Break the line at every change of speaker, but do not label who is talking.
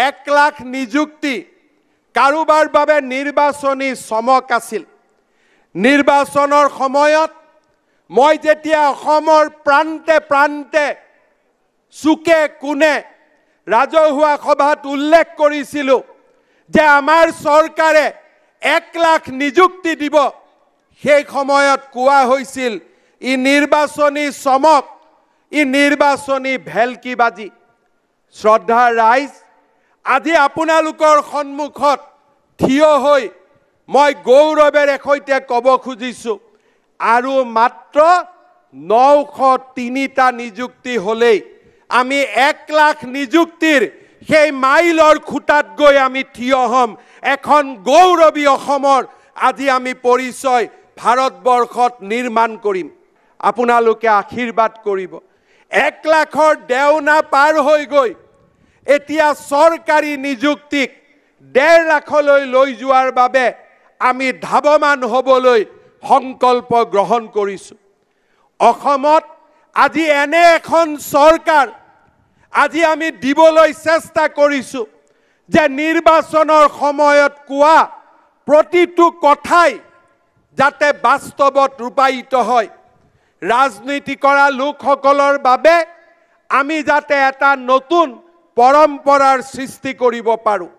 1 লাখ নিযুক্তি কাৰোবাৰ বাবে নিৰ্বাচনী চমক আছিল। নিৰ্বাচনৰ সময়ত মই যেতিয়া অসমৰ প্ৰান্তে প্ৰান্তে চুকে কোণে ৰাজহুৱা সভাত উল্লেখ কৰিছিলোঁ যে আমাৰ চৰকাৰে 1 লাখ নিযুক্তি দিব, সেই সময়ত কোৱা হৈছিল ই নিৰ্বাচনী চমক, ই নিৰ্বাচনী ভেলকিবাজি। শ্ৰদ্ধাৰ ৰাইজ, আজি আপোনালোকৰ সন্মুখত থিয় হৈ মই গৌৰৱেৰে সৈতে ক'ব খুজিছোঁ আৰু মাত্ৰ 903টা নিযুক্তি হ'লেই আমি 1 লাখ নিযুক্তিৰ সেই মাইলৰ খুঁটাত গৈ আমি থিয় হ'ম। এখন গৌৰৱী অসমৰ আজি আমি পৰিচয় ভাৰতবৰ্ষত নিৰ্মাণ কৰিম। আপোনালোকে আশীৰ্বাদ কৰিব। 1 লাখৰ দেওনা পাৰ হৈ গৈ এতিয়া চৰকাৰী নিযুক্তিক 1.5 লাখলৈ লৈ যোৱাৰ বাবে আমি ধাৱমান হ'বলৈ সংকল্প গ্ৰহণ কৰিছোঁ। অসমত আজি এনে এখন চৰকাৰ আজি আমি দিবলৈ চেষ্টা কৰিছোঁ যে নিৰ্বাচনৰ সময়ত কোৱা প্ৰতিটো কথাই যাতে বাস্তৱত ৰূপায়িত হয়। ৰাজনীতি কৰা লোকসকলৰ বাবে আমি যাতে এটা নতুন পৰম্পৰাৰ সৃষ্টি কৰিব পাৰোঁ।